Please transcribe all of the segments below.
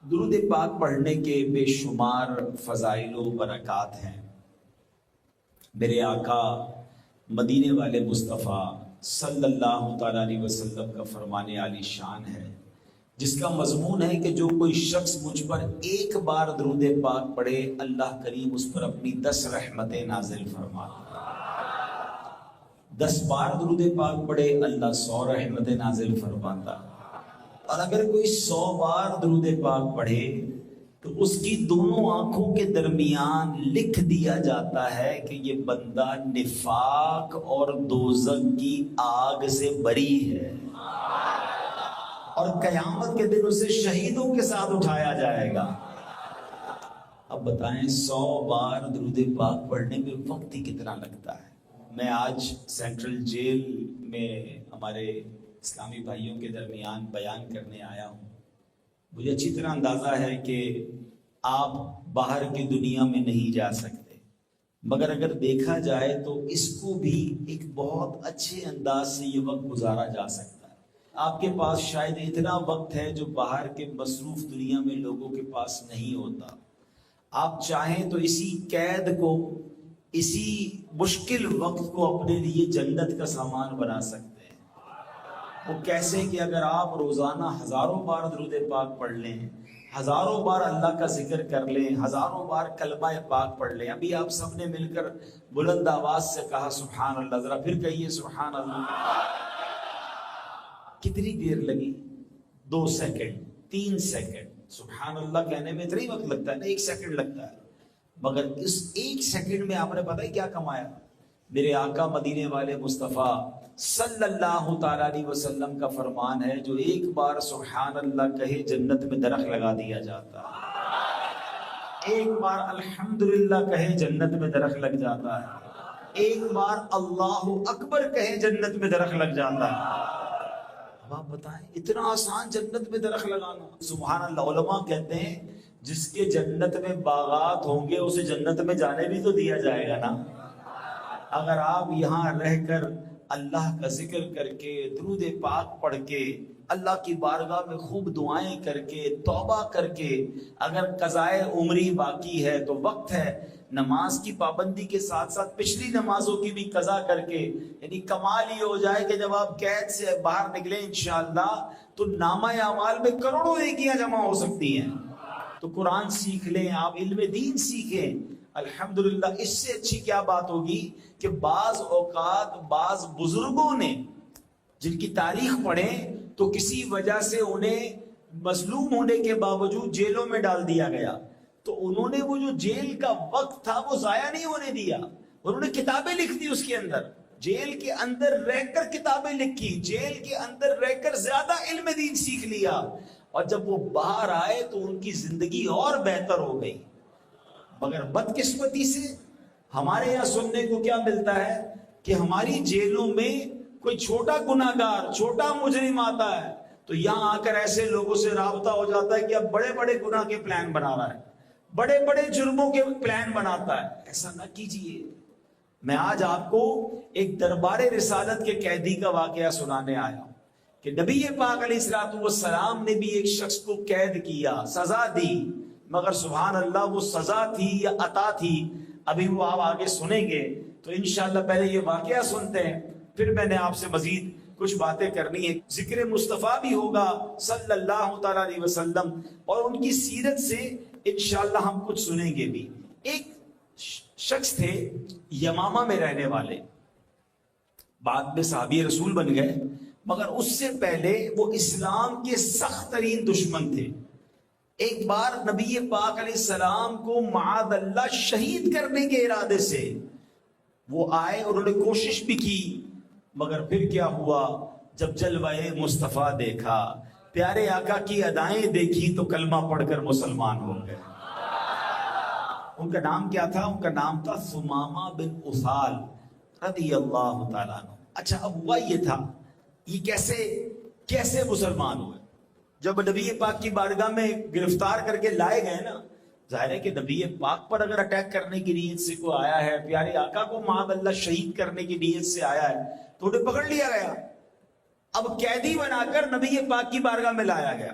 درود پاک پڑھنے کے بے شمار فضائل و برکات ہیں۔ میرے آقا مدینے والے مصطفیٰ صلی اللہ تعالیٰ علیہ وسلم کا فرمان عالی شان ہے، جس کا مضمون ہے کہ جو کوئی شخص مجھ پر ایک بار درود پاک پڑھے، اللہ کریم اس پر اپنی 10 رحمتیں نازل فرماتا ہے۔ 10 بار درود پاک پڑھے، اللہ 100 رحمتیں نازل فرماتا ہے۔ اور اگر کوئی 100 بار درود پاک پڑھے تو اس کی دونوں آنکھوں کے درمیان لکھ دیا جاتا ہے کہ یہ بندہ نفاق اور دوزخ کی آگ سے بری ہے، اور قیامت کے دن اسے شہیدوں کے ساتھ اٹھایا جائے گا۔ اب بتائیں 100 بار درود پاک پڑھنے میں وقت ہی کتنا لگتا ہے۔ میں آج سینٹرل جیل میں ہمارے اسلامی بھائیوں کے درمیان بیان کرنے آیا ہوں۔ مجھے اچھی طرح اندازہ ہے کہ آپ باہر کی دنیا میں نہیں جا سکتے، مگر اگر دیکھا جائے تو اس کو بھی ایک بہت اچھے انداز سے یہ وقت گزارا جا سکتا ہے۔ آپ کے پاس شاید اتنا وقت ہے جو باہر کے مصروف دنیا میں لوگوں کے پاس نہیں ہوتا۔ آپ چاہیں تو اسی قید کو، اسی مشکل وقت کو اپنے لیے جنت کا سامان بنا سکتے ہیں۔ وہ کیسے کہ اگر آپ روزانہ ہزاروں بار درود پاک پڑھ لیں، ہزاروں بار اللہ کا ذکر کر لیں، ہزاروں بار کلمہ پاک پڑھ لیں۔ ابھی آپ سب نے مل کر بلند آواز سے کہا سبحان اللہ، ذرا پھر کہیے سبحان اللہ۔ کتنی دیر لگی؟ 2 سیکنڈ، 3 سیکنڈ۔ سبحان اللہ کہنے میں اتنا ہی وقت لگتا ہے نا، 1 سیکنڈ لگتا ہے، مگر اس 1 سیکنڈ میں آپ نے پتہ ہے کیا کمایا؟ میرے آقا مدینے والے مصطفیٰ صلی اللہ تعالیٰ علیہ وسلم کا فرمان ہے، جو ایک بار سبحان اللہ کہے جنت میں درخت لگا دیا جاتا ہے۔ ایک بار الحمدللہ کہے جنت میں درخت لگ جاتا ہے۔ ایک بار اللہ اکبر کہے جنت میں درخت لگ جاتا ہے۔ اب آپ بتائیں اتنا آسان جنت میں درخت لگانا؟ سبحان اللہ۔ علماء کہتے ہیں جس کے جنت میں باغات ہوں گے اسے جنت میں جانے بھی تو دیا جائے گا نا۔ اگر آپ یہاں رہ کر اللہ کا ذکر کر کے، درود پاک پڑھ کے، اللہ کی بارگاہ میں خوب دعائیں کر کے، توبہ کر کے، اگر قضائے عمری باقی ہے تو وقت ہے نماز کی پابندی کے ساتھ ساتھ پچھلی نمازوں کی بھی قضا کر کے، یعنی کمال یہ ہو جائے کہ جب آپ قید سے باہر نکلیں انشاءاللہ تو نامہ اعمال میں کروڑوں نیکیاں جمع ہو سکتی ہیں۔ تو قرآن سیکھ لیں، آپ علم دین سیکھیں۔ الحمدللہ اس سے اچھی کیا بات ہوگی کہ بعض اوقات بعض بزرگوں نے جن کی تاریخ پڑھیں تو کسی وجہ سے انہیں مظلوم ہونے کے باوجود جیلوں میں ڈال دیا گیا، تو انہوں نے وہ جو جیل کا وقت تھا وہ ضائع نہیں ہونے دیا، انہوں نے کتابیں لکھ دی اس کے اندر، جیل کے اندر رہ کر کتابیں لکھی، جیل کے اندر رہ کر زیادہ علم دین سیکھ لیا، اور جب وہ باہر آئے تو ان کی زندگی اور بہتر ہو گئی۔ مگر بدقسمتی سے ہمارے یہاں سننے کو کیا ملتا ہے کہ ہماری جیلوں میں کوئی چھوٹا گناہگار، چھوٹا مجرم آتا ہے تو یہاں آ کر ایسے لوگوں سے رابطہ ہو جاتا ہے کہ اب بڑے بڑے گناہ کے پلان بنا رہا ہے، بڑے بڑے جرموں کے پلان بناتا ہے۔ ایسا نہ کیجئے۔ میں آج آپ کو ایک دربار رسالت کے قیدی کا واقعہ سنانے آیا ہوں کہ نبی پاک علیہ الصلوۃ والسلام نے بھی ایک شخص کو قید کیا، سزا دی، مگر سبحان اللہ وہ سزا تھی یا عطا تھی ابھی وہ آپ آگے سنیں گے۔ تو انشاءاللہ پہلے یہ واقعہ سنتے ہیں، پھر میں نے آپ سے مزید کچھ باتیں کرنی ہے، ذکر مصطفیٰ بھی ہوگا صلی اللہ تعالیٰ علیہ وسلم، اور ان کی سیرت سے انشاءاللہ ہم کچھ سنیں گے بھی۔ ایک شخص تھے یمامہ میں رہنے والے، بعد میں صحابی رسول بن گئے، مگر اس سے پہلے وہ اسلام کے سخت ترین دشمن تھے۔ ایک بار نبی پاک علیہ السلام کو معاذ اللہ شہید کرنے کے ارادے سے وہ آئے، اور انہوں نے کوشش بھی کی، مگر پھر کیا ہوا؟ جب جلوہ مصطفیٰ دیکھا، پیارے آقا کی ادائیں دیکھی تو کلمہ پڑھ کر مسلمان ہو گئے۔ ان کا نام کیا تھا؟ ان کا نام تھا ثمامہ بن اسال رضی اللہ تعالیٰ عنہ۔ اچھا اب ہوا یہ تھا، یہ کیسے مسلمان ہوئے؟ جب نبی پاک کی بارگاہ میں گرفتار کر کے لائے گئے نا، ظاہر ہے کہ نبی پاک پر اگر اٹیک کرنے کی نیت سے کوئی آیا ہے، پیارے آقا کو معاذ اللہ شہید کرنے کی نیت سے آیا ہے تو انہیں پکڑ لیا گیا۔ اب قیدی بنا کر نبی پاک کی بارگاہ میں لایا گیا۔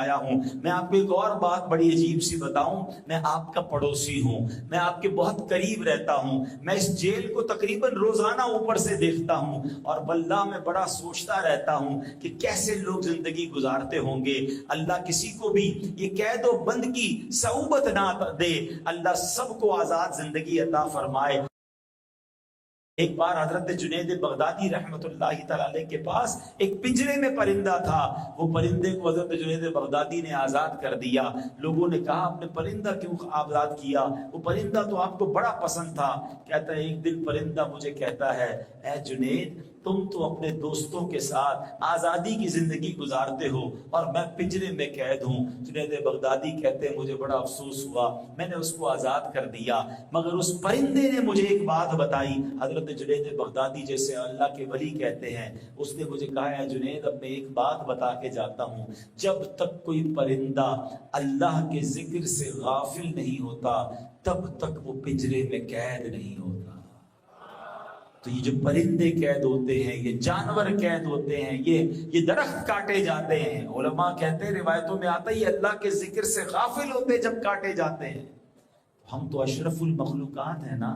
آیا ہوں. میں آپ کو ایک اور بات بڑی عجیب سی بتاؤں, میں آپ کا پڑوسی ہوں, میں آپ کے بہت قریب رہتا ہوں, میں اس جیل کو تقریباً روزانہ اوپر سے دیکھتا ہوں, اور واللہ میں بڑا سوچتا رہتا ہوں کہ کیسے لوگ زندگی گزارتے ہوں گے. اللہ کسی کو بھی یہ قید و بند کی صعوبت نہ دے, اللہ سب کو آزاد زندگی عطا فرمائے. ایک بار حضرت جنید بغدادی رحمت اللہ تعالی علیہ کے پاس ایک پنجرے میں پرندہ تھا. وہ پرندے کو حضرت جنید بغدادی نے آزاد کر دیا. لوگوں نے کہا آپ نے پرندہ کیوں آزاد کیا؟ وہ پرندہ تو آپ کو بڑا پسند تھا. کہتا ہے ایک دن پرندہ مجھے کہتا ہے اے جنید تم تو اپنے دوستوں کے ساتھ آزادی کی زندگی گزارتے ہو اور میں پنجرے میں قید ہوں. جنید بغدادی کہتے ہیں مجھے بڑا افسوس ہوا, میں نے اس کو آزاد کر دیا, مگر اس پرندے نے مجھے ایک بات بتائی. حضرت جنید بغدادی جیسے اللہ کے ولی کہتے ہیں, اس نے مجھے کہا ہے جنید اب میں ایک بات بتا کے جاتا ہوں, جب تک کوئی پرندہ اللہ کے ذکر سے غافل نہیں ہوتا تب تک وہ پنجرے میں قید نہیں ہوتا. تو یہ جو پرندے قید ہوتے ہیں, یہ جانور قید ہوتے ہیں, یہ درخت کاٹے جاتے ہیں. علماء کہتے ہیں روایتوں میں آتا ہے اللہ کے ذکر سے غافل ہوتے جب کاٹے جاتے ہیں. ہم تو اشرف المخلوقات ہیں نا.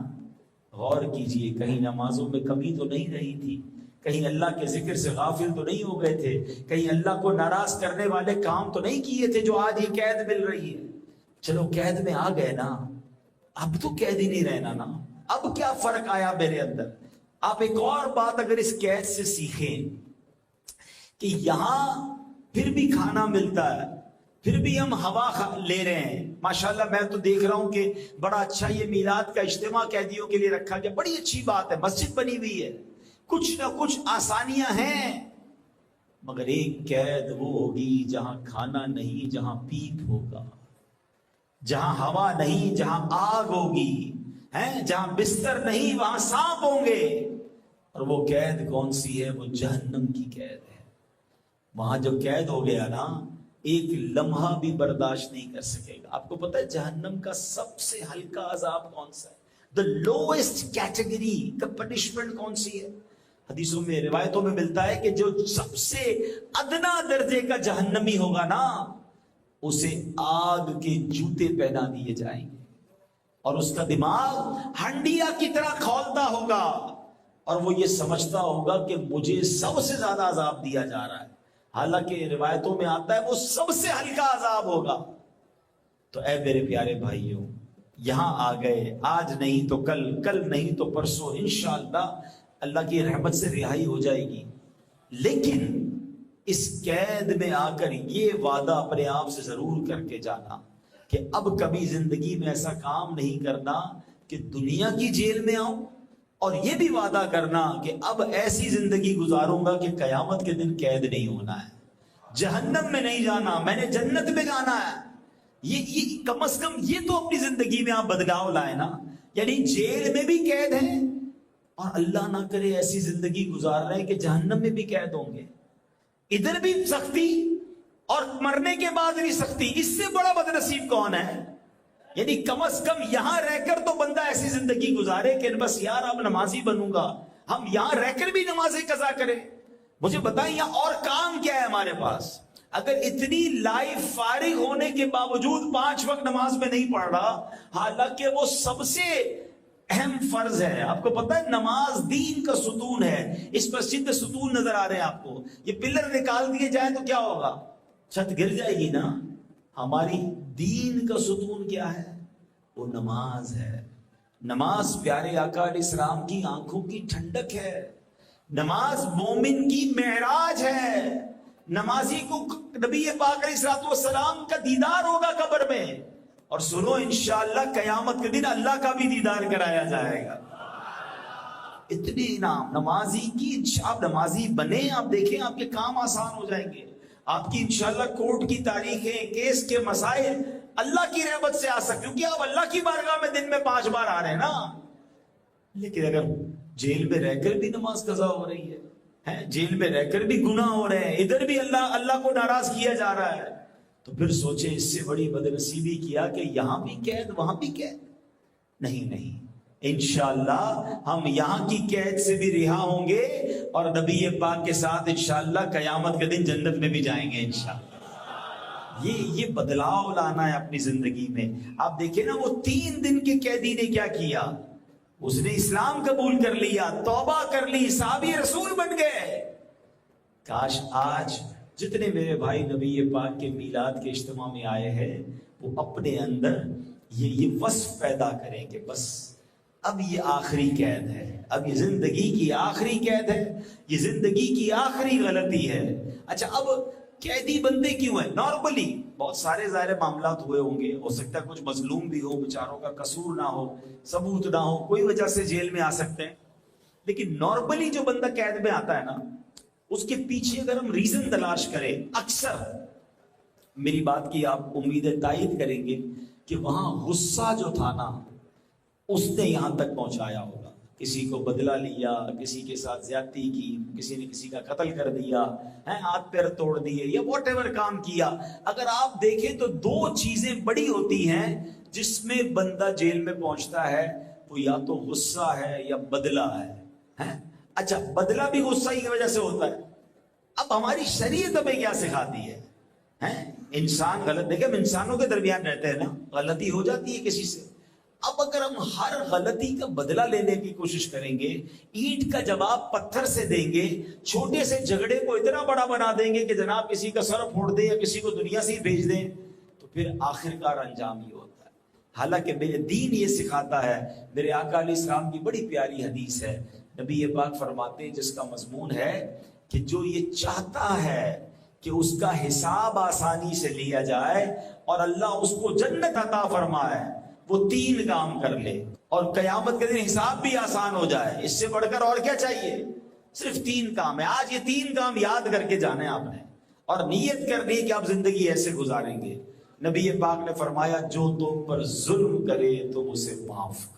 غور کیجئے, کہیں نمازوں میں کمی تو نہیں رہی تھی, کہیں اللہ کے ذکر سے غافل تو نہیں ہو گئے تھے, کہیں اللہ کو ناراض کرنے والے کام تو نہیں کیے تھے جو آج یہ قید مل رہی ہے. چلو قید میں آ گئے نا, اب تو قید ہی نہیں رہنا نا. اب کیا فرق آیا میرے اندر؟ آپ ایک اور بات اگر اس قید سے سیکھیں کہ یہاں پھر بھی کھانا ملتا ہے, پھر بھی ہم ہوا لے رہے ہیں. ماشاءاللہ میں تو دیکھ رہا ہوں کہ بڑا اچھا یہ میلاد کا اجتماع قیدیوں کے لیے رکھا گیا, بڑی اچھی بات ہے, مسجد بنی ہوئی ہے, کچھ نہ کچھ آسانیاں ہیں. مگر ایک قید وہ ہوگی جہاں کھانا نہیں, جہاں پیپ ہوگا, جہاں ہوا نہیں, جہاں آگ ہوگی, جہاں بستر نہیں وہاں سانپ ہوں گے. اور وہ قید کون سی ہے؟ وہ جہنم کی قید ہے. وہاں جو قید ہو گیا نا, ایک لمحہ بھی برداشت نہیں کر سکے گا. آپ کو پتہ ہے جہنم کا سب سے ہلکا عذاب کون سا ہے؟ the lowest category کا پنشمنٹ کون سی ہے؟ حدیثوں میں روایتوں میں ملتا ہے کہ جو سب سے ادنا درجے کا جہنمی ہوگا نا, اسے آگ کے جوتے پہنا دیے جائیں گے اور اس کا دماغ ہنڈیا کی طرح کھولتا ہوگا اور وہ یہ سمجھتا ہوگا کہ مجھے سب سے زیادہ عذاب دیا جا رہا ہے, حالانکہ روایتوں میں آتا ہے وہ سب سے ہلکا عذاب ہوگا. تو اے میرے پیارے بھائیوں, یہاں آ گئے, آج نہیں تو کل, کل نہیں تو پرسوں, انشاءاللہ اللہ کی رحمت سے رہائی ہو جائے گی. لیکن اس قید میں آ کر یہ وعدہ اپنے آپ سے ضرور کر کے جانا کہ اب کبھی زندگی میں ایسا کام نہیں کرنا کہ دنیا کی جیل میں آؤں, اور یہ بھی وعدہ کرنا کہ اب ایسی زندگی گزاروں گا کہ قیامت کے دن قید نہیں ہونا ہے, جہنم میں نہیں جانا, میں نے جنت میں جانا ہے. یہ کم از کم یہ تو اپنی زندگی میں آپ بدلاؤ لائے نا. یعنی جیل میں بھی قید ہیں اور اللہ نہ کرے ایسی زندگی گزار رہے ہیں کہ جہنم میں بھی قید ہوں گے. ادھر بھی سختی اور مرنے کے بعد بھی سختی. اس سے بڑا بدنصیب کون ہے؟ یعنی کم از کم یہاں رہ کر تو بندہ ایسی زندگی گزارے کہ بس یار اب نمازی بنوں گا, ہم یہاں رہ کر بھی نمازیں قضا کریں. مجھے بتائیں یہاں اور کام کیا ہے ہمارے پاس؟ اگر اتنی لائف فارغ ہونے کے باوجود 5 وقت نماز میں نہیں پڑھ رہا, حالانکہ وہ سب سے اہم فرض ہے. آپ کو پتہ ہے نماز دین کا ستون ہے. اس مسجد میں ستون نظر آ رہے ہیں آپ کو, یہ پلر نکال دیے جائیں تو کیا ہوگا؟ چھت گر جائے گی نا. ہماری دین کا ستون کیا ہے؟ وہ نماز ہے. نماز پیارے آقا علیہ السلام کی آنکھوں کی ٹھنڈک ہے. نماز مومن کی معراج ہے. نمازی کو نبی پاک علیہ السلام کا دیدار ہوگا قبر میں, اور سنو انشاءاللہ قیامت کے دن اللہ کا بھی دیدار کرایا جائے گا. اتنے انعام نمازی کی. آپ نمازی بنے, آپ دیکھیں آپ کے کام آسان ہو جائیں گے. آپ کی انشاءاللہ کورٹ کی تاریخیں, کیس کے مسائل اللہ کی رحمت سے آ سکتے, کیونکہ آپ اللہ کی بارگاہ میں دن میں 5 بار آ رہے ہیں نا. لیکن اگر جیل میں رہ کر بھی نماز قضا ہو رہی ہے, جیل میں رہ کر بھی گناہ ہو رہے ہیں, ادھر بھی اللہ کو ناراض کیا جا رہا ہے, تو پھر سوچیں اس سے بڑی بدنصیبی کیا کہ یہاں بھی قید وہاں بھی قید. نہیں, انشاءاللہ ہم یہاں کی قید سے بھی رہا ہوں گے اور نبی پاک کے ساتھ انشاءاللہ قیامت کے دن جنت میں بھی جائیں گے انشاءاللہ. یہ بدلاؤ لانا ہے اپنی زندگی میں. آپ دیکھیں نا وہ 3 دن کے قیدی نے کیا کیا, اس نے اسلام قبول کر لیا, توبہ کر لی, صحابی رسول بن گئے. کاش آج جتنے میرے بھائی نبی پاک کے میلاد کے اجتماع میں آئے ہیں وہ اپنے اندر یہ وصف پیدا کریں کہ بس اب یہ آخری قید ہے, اب یہ زندگی کی آخری قید ہے, یہ زندگی کی آخری غلطی ہے. اچھا اب قیدی بندے کیوں ہیں؟ نارملی بہت سارے ظاہر معاملات ہوئے ہوں گے, ہو سکتا ہے کچھ مظلوم بھی ہو, بیچاروں کا قصور نہ ہو, ثبوت نہ ہو, کوئی وجہ سے جیل میں آ سکتے ہیں. لیکن نارملی جو بندہ قید میں آتا ہے نا, اس کے پیچھے اگر ہم ریزن تلاش کریں, اکثر میری بات کی آپ امید تائید کریں گے کہ وہاں غصہ جو تھا نا اس نے یہاں تک پہنچایا ہوگا. کسی کو بدلہ لیا, کسی کے ساتھ زیادتی کی, کسی نے کسی کا قتل کر دیا, ہاتھ پیر توڑ دیے, یا واٹ ایور کام کیا. اگر آپ دیکھیں تو 2 چیزیں بڑی ہوتی ہیں جس میں بندہ جیل میں پہنچتا ہے, وہ یا تو غصہ ہے یا بدلہ ہے. اچھا بدلہ بھی غصہ ہی کی وجہ سے ہوتا ہے. اب ہماری شریعت ہمیں کیا سکھاتی ہے؟ انسان غلط, دیکھیں ہم انسانوں کے درمیان رہتے ہیں نا, غلطی ہو جاتی ہے کسی سے. اب اگر ہم ہر غلطی کا بدلہ لینے کی کوشش کریں گے, اینٹ کا جواب پتھر سے دیں گے, چھوٹے سے جھگڑے کو اتنا بڑا بنا دیں گے کہ جناب کسی کا سر پھوڑ دیں یا کسی کو دنیا سے ہی بھیج دیں, تو پھر آخرکار انجام یہ ہوتا ہے. حالانکہ میرے دین یہ سکھاتا ہے, میرے آقا علیہ السلام کی بڑی پیاری حدیث ہے, نبی پاک فرماتے ہیں جس کا مضمون ہے کہ جو یہ چاہتا ہے کہ اس کا حساب آسانی سے لیا جائے اور اللہ اس کو جنت عطا فرمائے, وہ 3 کام کر لے اور قیامت کے دن حساب بھی آسان ہو جائے. اس سے بڑھ کر اور کیا چاہیے؟ صرف 3 کام ہے. آج یہ 3 کام یاد کر کے جانے آپ نے, اور نیت کرنی کہ آپ زندگی ایسے گزاریں گے. نبی پاک نے فرمایا جو تم پر ظلم کرے تم اسے معاف کرو.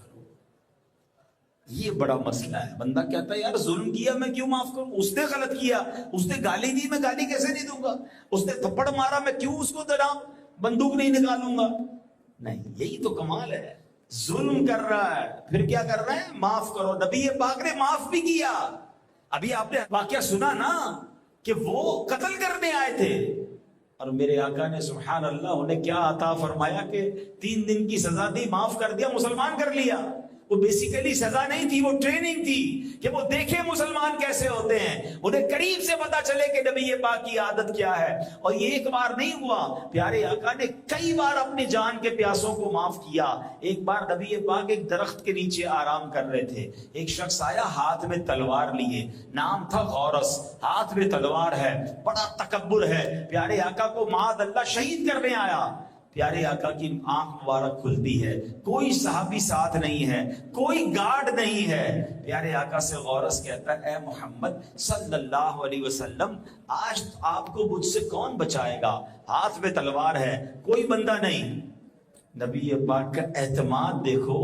یہ بڑا مسئلہ ہے. بندہ کہتا ہے یار ظلم کیا میں کیوں معاف کروں, اس نے غلط کیا, اس نے گالی دی میں گالی کیسے نہیں دوں گا, اس نے تھپڑ مارا میں کیوں اس کو جناب بندوق نہیں نکالوں گا. نہیں, یہی تو کمال ہے. ظلم کر رہا ہے پھر کیا کر رہا ہے؟ معاف کرو. نبی پاک نے معاف بھی کیا. ابھی آپ نے واقعہ سنا نا کہ وہ قتل کرنے آئے تھے اور میرے آقا نے سبحان اللہ انہیں کیا عطا فرمایا کہ 3 دن کی سزا دی, معاف کر دیا, مسلمان کر لیا. وہ بیسیکلی سزا نہیں تھی, وہ ٹریننگ تھی کہ وہ دیکھیں مسلمان کیسے ہوتے ہیں, انہیں قریب سے پتا چلے کہ نبی پاک کی عادت کیا ہے. اور یہ ایک بار نہیں ہوا, پیارے آقا نے کئی بار اپنی جان کے پیاسوں کو معاف کیا. ایک بار نبی پاک ایک درخت کے نیچے آرام کر رہے تھے, ایک شخص آیا ہاتھ میں تلوار لیے, نام تھا غورس, ہاتھ میں تلوار ہے, بڑا تکبر ہے. پیارے آقا کو معاذ اللہ شہید کرنے آیا. پیارے آقا کی آنکھ مبارک کھلتی ہے, کوئی صحابی ساتھ نہیں ہے, کوئی گارڈ نہیں ہے. پیارے آقا سے غورس کہتا ہے اے محمد صلی اللہ علیہ وسلم, آج آپ کو مجھ سے کون بچائے گا؟ ہاتھ میں تلوار ہے, کوئی بندہ نہیں. نبی پاک کا اعتماد دیکھو,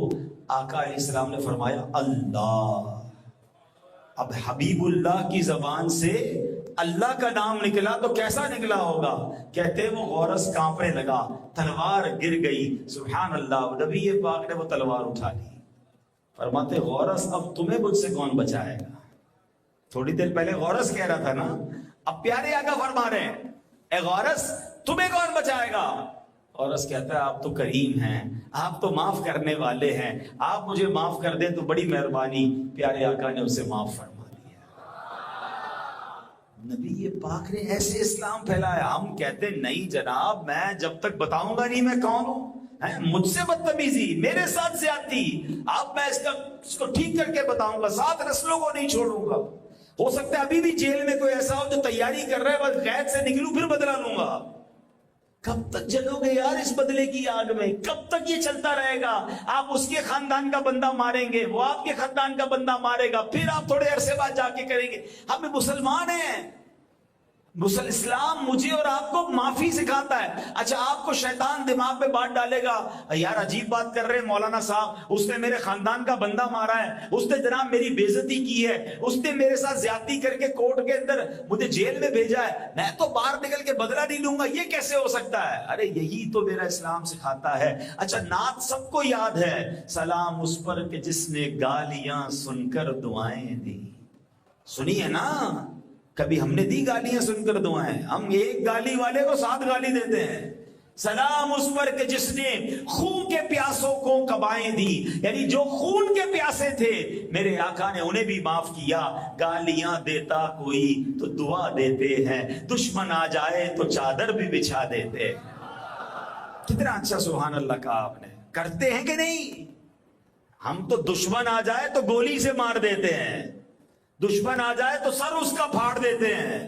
آقا علیہ السلام نے فرمایا اللہ. اب حبیب اللہ کی زبان سے اللہ کا نام نکلا تو کیسا نکلا ہوگا؟ کہتے وہ غورس کانپنے لگا, تلوار گر گئی. سبحان اللہ, نبی پاک نے وہ تلوار اٹھا لی. فرماتے غورس اب تمہیں مجھ سے کون بچائے گا؟ تھوڑی دیر پہلے غورس کہہ رہا تھا نا, اب پیارے آقا فرما رہے ہیں اے غورس تمہیں کون بچائے گا؟ غورس کہتا ہے آپ تو کریم ہیں, آپ تو معاف کرنے والے ہیں, آپ مجھے معاف کر دیں تو بڑی مہربانی. پیارے آقا نے اسے معاف فرما. نبی پاک نے ایسے اسلام پھیلایا. ہم کہتے نہیں جناب, میں جب تک بتاؤں گا نہیں میں کون ہوں, مجھ سے بدتمیزی, میرے ساتھ زیادتی, اب میں اس کو ٹھیک کر کے بتاؤں گا, 7 نسلوں کو نہیں چھوڑوں گا. ہو سکتا ہے ابھی بھی جیل میں کوئی ایسا ہو جو تیاری کر رہا ہے, بس قید سے نکلوں پھر بدلا لوں گا. کب تک جلو گے یار اس بدلے کی آگ میں؟ کب تک یہ چلتا رہے گا؟ آپ اس کے خاندان کا بندہ ماریں گے, وہ آپ کے خاندان کا بندہ مارے گا, پھر آپ تھوڑے عرصے بعد جا کے کریں گے. ہم مسلمان ہیں, اسلام مجھے اور آپ کو معافی سکھاتا ہے. اچھا آپ کو شیطان دماغ میں بات ڈالے گا یار عجیب بات کر رہے ہیں مولانا صاحب, اس نے میرے خاندان کا بندہ مارا ہے, اس نے جناب میری بےعزتی کی ہے, اس نے میرے ساتھ زیادتی کر کے کورٹ کے اندر مجھے جیل میں بھیجا ہے, میں تو باہر نکل کے بدلہ نہیں لوں گا, یہ کیسے ہو سکتا ہے؟ ارے یہی تو میرا اسلام سکھاتا ہے. اچھا نعت سب کو یاد ہے, سلام اس پر کہ جس نے گالیاں سن کر دعائیں دی. سنی ہے نا, کبھی ہم نے دی گالیاں سن کر دعائیں؟ ہم ایک گالی والے کو 7 گالی دیتے ہیں. سلام اس پر کہ جس نے خون کے پیاسوں کو قبائیں دی. یعنی جو خون کے پیاسے تھے میرے آقا نے انہیں بھی معاف کیا. گالیاں دیتا کوئی تو دعا دیتے ہیں, دشمن آ جائے تو چادر بھی بچھا دیتے ہیں. کتنا اچھا سبحان اللہ کہا آپ نے. کرتے ہیں کہ نہیں؟ ہم تو دشمن آ جائے تو گولی سے مار دیتے ہیں, دشمن آ جائے تو سر اس کا پھاڑ دیتے ہیں.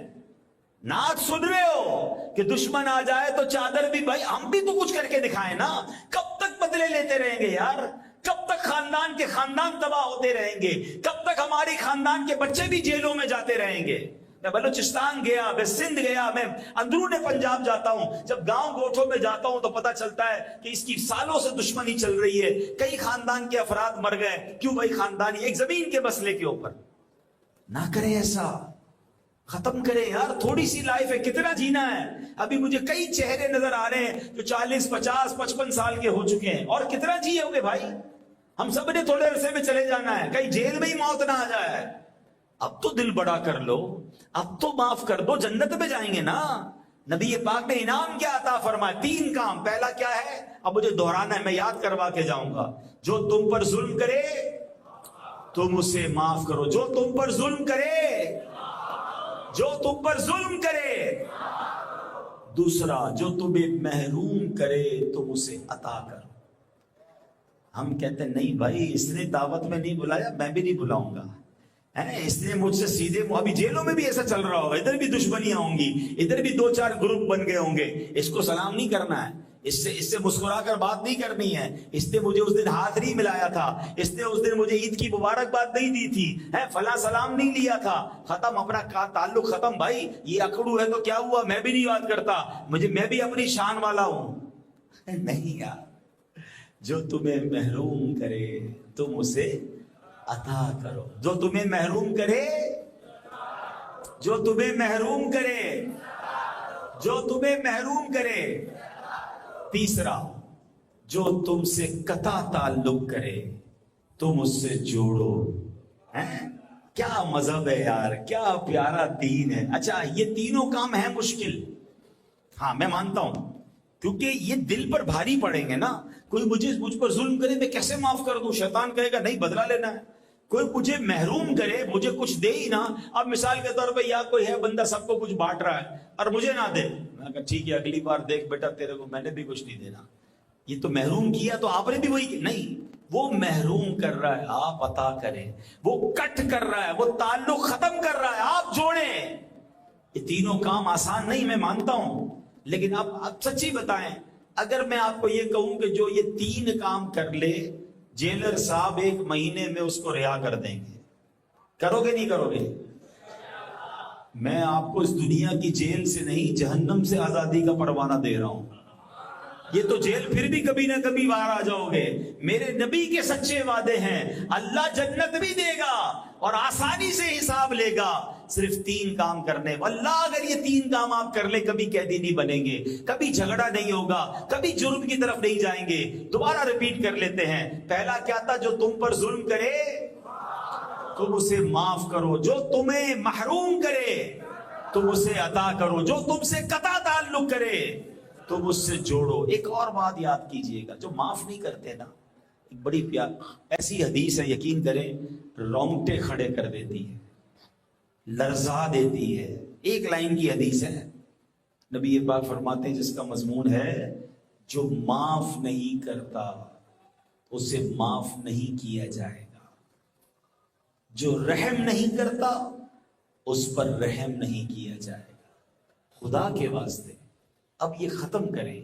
نعت سن رہے ہو کہ دشمن آ جائے تو چادر بھی. بھائی ہم بھی تو کچھ کر کے دکھائیں نا. کب تک بدلے لیتے رہیں گے یار؟ کب تک خاندان کے خاندان تباہ ہوتے رہیں گے؟ کب تک ہماری خاندان کے بچے بھی جیلوں میں جاتے رہیں گے؟ میں بلوچستان گیا, میں سندھ گیا, میں اندرون پنجاب جاتا ہوں. جب گاؤں گوٹھوں میں جاتا ہوں تو پتا چلتا ہے کہ اس کی سالوں سے دشمنی چل رہی ہے. کئی خاندان کے افراد مر گئے. کیوں بھائی؟ خاندانی ایک زمین کے مسئلے کے اوپر. نہ کریں ایسا, ختم کریں یار. تھوڑی سی لائف ہے, کتنا جینا ہے. ابھی مجھے کئی چہرے نظر آ رہے ہیں جو 40, 50, 55 سال کے ہو چکے ہیں. اور کتنا جیے ہوگے بھائی؟ ہم سب نے تھوڑے عرصے میں چلے جانا ہے. کہیں جیل میں ہی موت نہ آ جائے. اب تو دل بڑا کر لو, اب تو معاف کر دو, جنت میں جائیں گے نا. نبی پاک نے انعام کیا عطا فرمایا؟ 3 کام. پہلا کیا ہے؟ اب مجھے دہرانا ہے, میں یاد کروا کے جاؤں گا. جو تم پر ظلم کرے تم اسے معاف کرو. جو تم پر ظلم کرے, جو تم پر ظلم کرے. دوسرا, جو تمہیں محروم کرے تم اسے عطا کرو. ہم کہتے ہیں نہیں بھائی, اس نے دعوت میں نہیں بلایا, میں بھی نہیں بلاؤں گا. اس نے مجھ سے سیدھے, ابھی جیلوں میں بھی ایسا چل رہا ہوگا, ادھر بھی دشمنیاں ہوں گی, ادھر بھی 2-4 گروپ بن گئے ہوں گے. اس کو سلام نہیں کرنا ہے, اس سے مسکرا کر بات نہیں کرنی ہے. اس نے مجھے اس دن ہاتھ نہیں ملایا تھا, اس نے اس دن مجھے عید کی مبارکباد نہیں دی تھی, فلاں سلام نہیں لیا تھا. ختم, اپنا تعلق ختم. بھائی یہ اکڑو ہے تو کیا ہوا, میں بھی نہیں بات کرتا, میں بھی اپنی شان والا ہوں. نہیں یار, جو تمہیں محروم کرے تم اسے عطا کرو. جو تمہیں محروم کرے, جو تمہیں محروم کرے, جو تمہیں محروم کرے. تیسرا, جو تم سے قطع تعلق کرے تم اس سے جوڑو. کیا مذہب ہے یار, کیا پیارا دین ہے. اچھا یہ تینوں کام ہیں مشکل, ہاں میں مانتا ہوں, کیونکہ یہ دل پر بھاری پڑیں گے نا. کوئی مجھ پر ظلم کرے میں کیسے معاف کر دوں؟ شیطان کہے گا نہیں, بدلہ لینا ہے. کوئی مجھے محروم کرے, مجھے کچھ دے ہی نہ. اب مثال کے طور پہ یا کوئی ہے بندہ سب کو کچھ بانٹ رہا ہے اور مجھے نہ دے, میں کہا ٹھیک ہے اگلی بار دیکھ بیٹا تیرے کو میں نے بھی کچھ نہیں دینا. یہ تو محروم کیا تو آپ نے بھی وہی نہیں. وہ محروم کر رہا ہے, آپ عطا کریں. وہ کٹ کر رہا ہے, وہ تعلق ختم کر رہا ہے, آپ جوڑیں. یہ تینوں کام آسان نہیں, میں مانتا ہوں, لیکن آپ سچی بتائیں, اگر میں آپ کو یہ کہوں کہ جو یہ 3 کام کر لے, جیلر صاحب 1 مہینے میں اس کو رہا کر دیں گے, کرو گے نہیں کرو گے؟ میں آپ کو اس دنیا کی جیل سے نہیں, جہنم سے آزادی کا پروانہ دے رہا ہوں. یہ تو جیل پھر بھی کبھی نہ کبھی باہر آ جاؤ گے. میرے نبی کے سچے وعدے ہیں, اللہ جنت بھی دے گا اور آسانی سے حساب لے گا. صرف 3 کام کرنے. اللہ اگر یہ 3 کام آپ کر لیں, کبھی قیدی نہیں بنیں گے, کبھی جھگڑا نہیں ہوگا, کبھی جرم کی طرف نہیں جائیں گے. دوبارہ ریپیٹ کر لیتے ہیں. پہلا کیا تھا؟ جو تم پر ظلم کرے تم اسے معاف کرو. جو تمہیں محروم کرے تم اسے عطا کرو. جو تم سے قطع تعلق کرے تم اس سے جوڑو. ایک اور بات یاد کیجئے گا, جو معاف نہیں کرتے نا, ایک بڑی ایسی حدیث ہے, یقین کریں رونگٹے کھڑے کر دیتی ہے, لرزا دیتی ہے. ایک لائن کی حدیث ہے, نبی پاک فرماتے ہیں جس کا مضمون ہے جو معاف نہیں کرتا اسے معاف نہیں کیا جائے گا, جو رحم نہیں کرتا اس پر رحم نہیں کیا جائے گا. خدا کے واسطے اب یہ ختم کریں,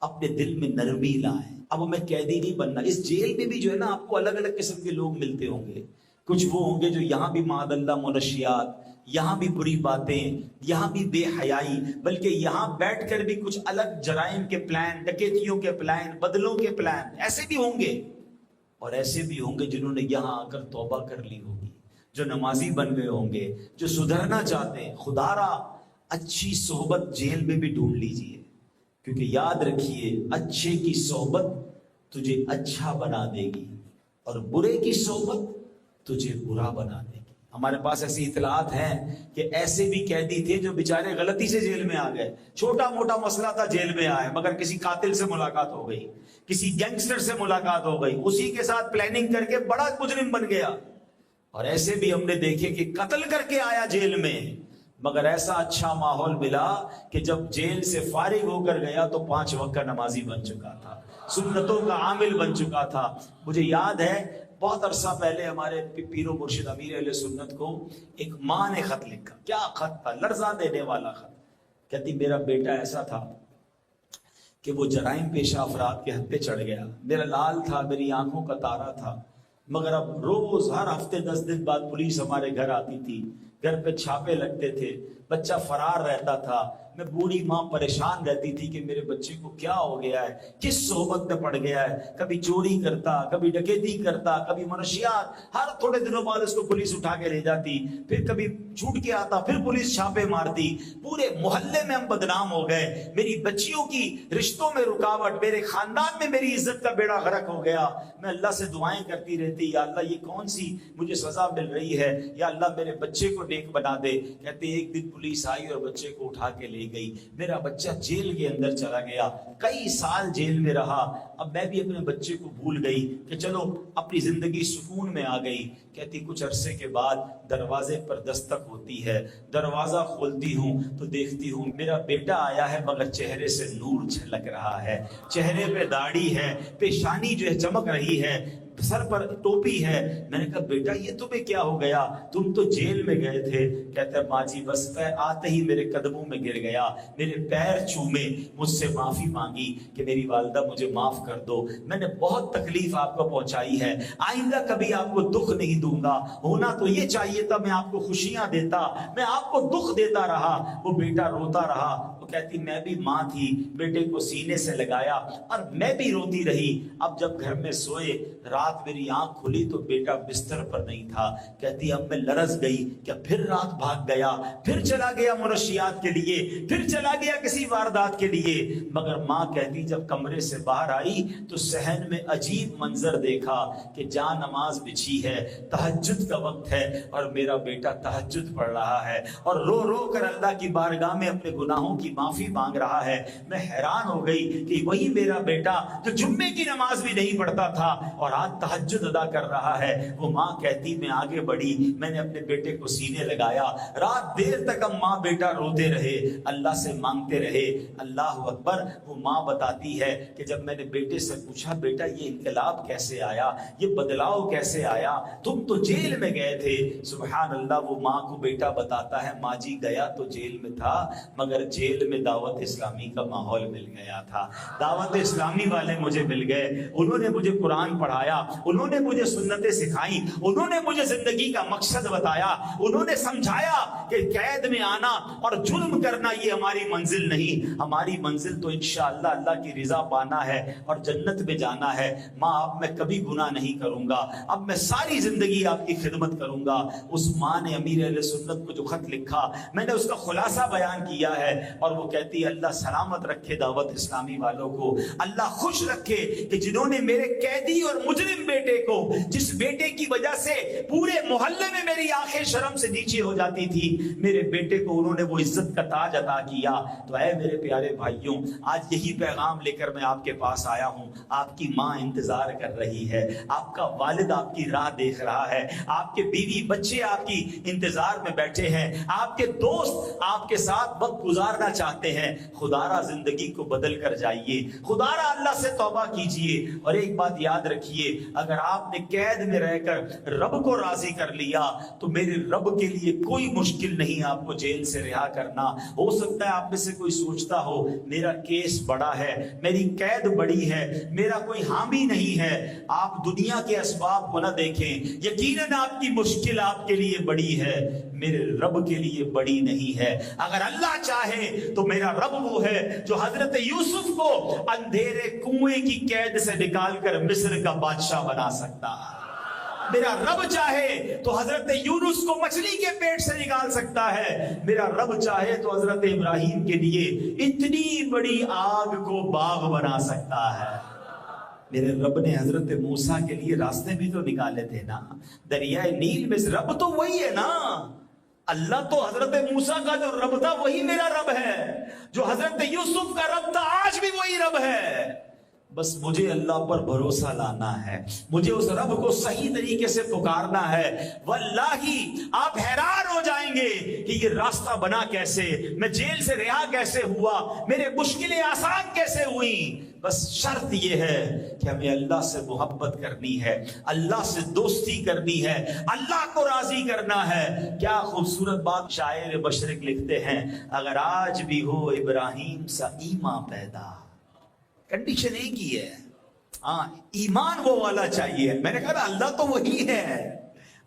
اپنے دل میں نرمی لائیں. اب ہمیں قیدی نہیں بننا. اس جیل میں بھی جو ہے نا آپ کو الگ الگ قسم کے لوگ ملتے ہوں گے. کچھ وہ ہوں گے جو یہاں بھی معاذ اللہ منشیات, یہاں بھی بری باتیں, یہاں بھی بے حیائی, بلکہ یہاں بیٹھ کر بھی کچھ الگ جرائم کے پلان, ڈکیتیوں کے پلان, بدلوں کے پلان, ایسے بھی ہوں گے. اور ایسے بھی ہوں گے جنہوں نے یہاں آ کر توبہ کر لی ہوگی, جو نمازی بن گئے ہوں گے, جو سدھرنا چاہتے ہیں. خدا را اچھی صحبت جیل میں بھی ڈھونڈ لیجئے, کیونکہ یاد رکھیے اچھے کی صحبت تجھے اچھا بنا دے گی اور برے کی صحبت تجھے برا بنا دے گی. ہمارے پاس ایسی اطلاعات ہیں کہ ایسے بھی قیدی تھے جو بیچارے غلطی سے جیل میں آ گئے، چھوٹا موٹا مسئلہ تھا جیل میں آئے، مگر کسی قاتل سے ملاقات ہو گئی، کسی گینگسٹر سے ملاقات ہو گئی، اسی کے ساتھ پلاننگ کر کے بڑا مجرم بن گیا۔ اور ایسے بھی ہم نے دیکھے کہ قتل کر کے آیا جیل میں، مگر ایسا اچھا ماحول ملا کہ جب جیل سے فارغ ہو کر گیا تو 5 وقت کا نمازی بن چکا تھا، سنتوں کا عامل بن چکا تھا۔ مجھے یاد ہے بہت عرصہ پہلے ہمارے پیر و مرشد امیر اہل سنت کو ایک ماں نے خط لکھا، کیا خط تھا، لرزہ دینے والا خط۔ کہتی میرا بیٹا ایسا تھا کہ وہ جرائم پیشہ افراد کے حد پہ چڑھ گیا، میرا لال تھا، میری آنکھوں کا تارا تھا، مگر اب روز ہر ہفتے 10 دن بعد پولیس ہمارے گھر آتی تھی، گھر پہ چھاپے لگتے تھے، بچہ فرار رہتا تھا، میں بوڑھی ماں پریشان رہتی تھی کہ میرے بچے کو کیا ہو گیا ہے، کس صحبت میں پڑ گیا ہے، کبھی چوری کرتا، کبھی ڈکیتی کرتا، کبھی منشیات، ہر تھوڑے دنوں بعد اس کو پولیس اٹھا کے لے جاتی، پھر کبھی چھوٹ کے آتا، پھر پولیس چھاپے مارتی، پورے محلے میں ہم بدنام ہو گئے، میری بچیوں کی رشتوں میں رکاوٹ، میرے خاندان میں میری عزت کا بیڑا غرق ہو گیا۔ میں اللہ سے دعائیں کرتی رہتی، یا اللہ یہ کون سی مجھے سزا مل رہی ہے، یا اللہ میرے بچے کو نیک بنا دے۔ کہتے ایک دن پولیس آئی اور بچے کو اٹھا کے لے گئی، میرا بچہ جیل کے اندر چلا گیا، کئی سال جیل میں رہا۔ اب میں بھی اپنے بچے کو بھول گئی کہ چلو اپنی زندگی سکون میں آ گئی۔ کہتی کچھ عرصے کے بعد دروازے پر دستک ہوتی ہے، دروازہ کھولتی ہوں تو دیکھتی ہوں میرا بیٹا آیا ہے، مگر چہرے سے نور جھلک رہا ہے، چہرے پہ داڑھی ہے، پیشانی جو ہے چمک رہی ہے، سر پر ٹوپی ہے۔ میں نے کہا بیٹا یہ تمہیں کیا ہو گیا، تم تو جیل میں گئے تھے۔ کہتا ہے ماں جی بس آتے ہی میرے قدموں میں گر گیا، میرے پیر چومے، مجھ سے معافی مانگی کہ میری والدہ مجھے معاف کر دو، میں نے بہت تکلیف آپ کو پہنچائی ہے، آئندہ کبھی آپ کو دکھ نہیں دوں گا، ہونا تو یہ چاہیے تھا میں آپ کو خوشیاں دیتا، میں آپ کو دکھ دیتا رہا۔ وہ بیٹا روتا رہا، وہ کہتی میں بھی ماں تھی، بیٹے کو سینے سے لگایا اور میں بھی روتی رہی۔ اب جب گھر میں سوئے، رات میری آنکھ کھلی تو بیٹا بستر پر نہیں تھا۔ کہتی اب میں لرز گئی کہ پھر رات بھاگ گیا، پھر چلا گیا منشیات کے لیے، پھر چلا گیا کسی واردات کے لیے۔ مگر ماں کہتی جب کمرے سے باہر آئی تو صحن میں عجیب منظر دیکھا کہ جہاں نماز بچھی ہے، تہجد کا وقت ہے اور میرا بیٹا تہجد پڑھ رہا ہے اور رو رو کر اللہ کی بارگاہ میں اپنے گناہوں کی معافی مانگ رہا ہے۔ میں حیران ہو گئی کہ وہی میرا بیٹا جو جمعے کی نماز بھی نہیں پڑھتا تھا اور آج تہجد ادا کر رہا ہے۔ وہ ماں کہتی میں آگے بڑھی، میں نے اپنے بیٹے کو سینے لگایا، رات دیر تک ہم ماں بیٹا روتے رہے، اللہ سے مانگتے رہے۔ اللہ اکبر۔ وہ ماں بتاتی ہے کہ جب میں نے بیٹے سے پوچھا بیٹا یہ انقلاب کیسے آیا، یہ بدلاؤ کیسے آیا، تم تو جیل میں گئے تھے۔ سبحان اللہ۔ وہ ماں کو بیٹا بتاتا ہے ماں جی گیا تو جیل میں تھا، مگر جیل میں دعوت اسلامی کا ماحول مل گیا تھا، دعوت اسلامی والے مجھے مل گئے، انہوں نے مجھے قرآن پڑھایا، انہوں نے مجھے سنتیں سکھائیں، انہوں نے مجھے زندگی کا مقصد بتایا، انہوں نے سمجھایا کہ قید میں آنا اور جرم کرنا یہ ہماری منزل نہیں، ہماری منزل تو انشاءاللہ اللہ کی رضا پانا ہے اور جنت میں جانا ہے۔ ماں اب میں کبھی گناہ نہیں کروں گا، اب میں ساری زندگی آپ کی خدمت کروں گا۔ اس ماں نے امیر اہل سنت کو جو خط لکھا میں نے اس کا خلاصہ بیان کیا ہے، اور وہ کہتی ہے اللہ سلامت رکھے دعوت اسلامی والوں کو، اللہ خوش رکھے کہ جنہوں نے میرے قیدی اور مجرم بیٹے کو، جس بیٹے کی وجہ سے پورے محلے میں میری آنکھیں شرم سے نیچے ہو جاتی تھی، میرے بیٹے کو انہوں نے وہ عزت کا تاج عطا کیا۔ تو اے میرے پیارے بھائیوں، آج یہی پیغام لے کر میں آپ کے پاس آیا ہوں۔ آپ کی ماں انتظار کر رہی ہے، آپ کا والد آپ کی راہ دیکھ رہا ہے، آپ کے بیوی بچے آپ کی انتظار میں بیٹھے ہیں، آپ کے دوست آپ کے ساتھ وقت گزارنا چاہتے ہیں۔ خدا را زندگی کو بدل کر جائیے، خدا را اللہ سے توبہ کیجئے، اور ایک بات یاد رکھیے، اگر آپ نے قید میں رہ کر رب کو راضی کر لیا تو میرے رب کے لیے کوئی مشکل نہیں آپ کو جیل سے رہا کرنا۔ ہو سکتا ہے آپ میں سے کوئی سوچتا ہو میرا کیس بڑا ہے، میری قید بڑی ہے، میرا کوئی حامی نہیں ہے۔ آپ دنیا کے اسباب کو نہ دیکھیں، یقیناً آپ کی مشکل آپ کے لیے بڑی ہے، میرے رب کے لیے بڑی نہیں ہے۔ اگر اللہ چاہے تو میرا رب وہ ہے جو حضرت یوسف کو اندھیرے کنویں کی قید سے نکال کر مصر کا بادشاہ بنا سکتا ہے۔ میرا رب چاہے تو حضرت یونس کو مچھلی کے پیٹ سے نکال سکتا ہے، میرا رب چاہے تو حضرت ابراہیم کے لیے اتنی بڑی آگ کو باغ بنا سکتا ہے۔ میرے رب نے حضرت موسیٰ کے لیے راستے بھی تو نکالے تھے نا دریائے نیل میں. رب تو وہی ہے نا, اللہ تو حضرت موسیٰ کا جو رب تھا وہی میرا رب ہے, جو حضرت یوسف کا رب تھا آج بھی وہی رب ہے. بس مجھے اللہ پر بھروسہ لانا ہے, مجھے اس رب کو صحیح طریقے سے پکارنا ہے. واللہ آپ حیران ہو جائیں گے کہ یہ راستہ بنا کیسے, میں جیل سے رہا کیسے ہوا, میرے مشکلیں آسان کیسے ہوئیں. بس شرط یہ ہے کہ ہمیں اللہ سے محبت کرنی ہے, اللہ سے دوستی کرنی ہے, اللہ کو راضی کرنا ہے. کیا خوبصورت بات شاعر مشرق لکھتے ہیں, اگر آج بھی ہو ابراہیم سا ایمان پیدا. کنڈیشن ایک ہی ہے, ہاں ایمان وہ والا چاہیے. میں نے کہا اللہ تو وہی ہے,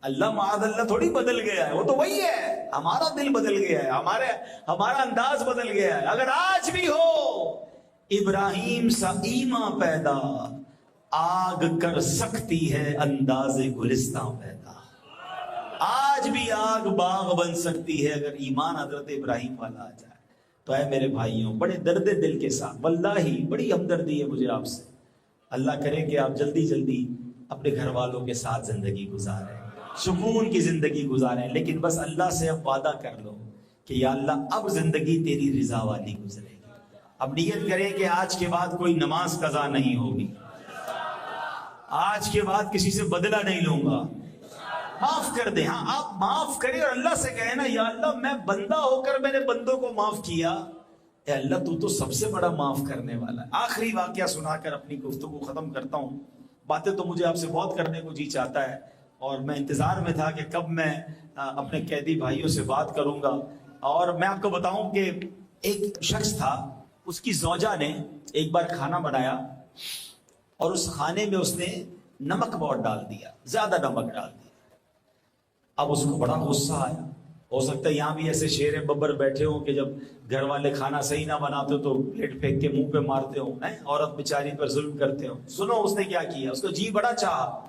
اللہ معاذ اللہ تھوڑی بدل گیا ہے, وہ تو وہی ہے. ہمارا دل بدل گیا ہے, ہمارا انداز بدل گیا ہے. اگر آج بھی ہو ابراہیم سا ایمان پیدا, آگ کر سکتی ہے انداز گلستان پیدا. آج بھی آگ باغ بن سکتی ہے اگر ایمان حضرت ابراہیم والا آ جائے. تو اے میرے بھائیوں, بڑے درد دل کے ساتھ, واللہ بڑی ہمدردی ہے مجھے آپ سے. اللہ کرے کہ آپ جلدی جلدی اپنے گھر والوں کے ساتھ زندگی گزاریں, سکون کی زندگی گزاریں. لیکن بس اللہ سے اب وعدہ کر لو کہ یا اللہ اب زندگی تیری رضا والی گزرے گی. اب نیت کریں کہ آج کے بعد کوئی نماز قضا نہیں ہوگی, آج کے بعد کسی سے بدلہ نہیں لوں گا, معاف کر دیں. ہاں آپ معاف کریں اور اللہ سے کہیں نا یا اللہ میں بندہ ہو کر میں نے بندوں کو معاف کیا, اے اللہ تو سب سے بڑا معاف کرنے والا ہے. آخری واقعہ سنا کر اپنی گفتگو ختم کرتا ہوں. باتیں تو مجھے آپ سے بہت کرنے کو جی چاہتا ہے, اور میں انتظار میں تھا کہ کب میں اپنے قیدی بھائیوں سے بات کروں گا. اور میں آپ کو بتاؤں کہ ایک شخص تھا, اس کی زوجہ نے ایک بار کھانا بنایا اور اس کھانے میں اس نے نمک بہت ڈال دیا, زیادہ نمک ڈال دیا. اب اس کو بڑا غصہ آیا. ہو سکتا ہے یہاں بھی ایسے شیر ببر بیٹھے ہوں کہ جب گھر والے کھانا صحیح نہ بناتے تو پلیٹ پھینک کے منہ پہ مارتے ہوں, عورت بیچاری پر ظلم کرتے ہوں. سنو اس نے کیا کیا, اس کو جی بڑا چاہا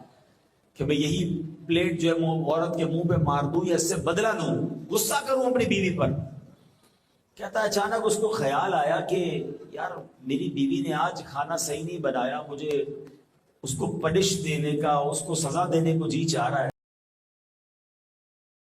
کہ میں یہی پلیٹ جو ہے عورت کے منہ پہ مار دوں یا اس سے بدلہ لوں, غصہ کروں اپنی بیوی پر. کہتا ہے اچانک اس کو خیال آیا کہ یار میری بیوی نے آج کھانا صحیح نہیں بنایا, مجھے اس کو پنش دینے کا, اس کو سزا دینے کو جی چاہ رہا ہے.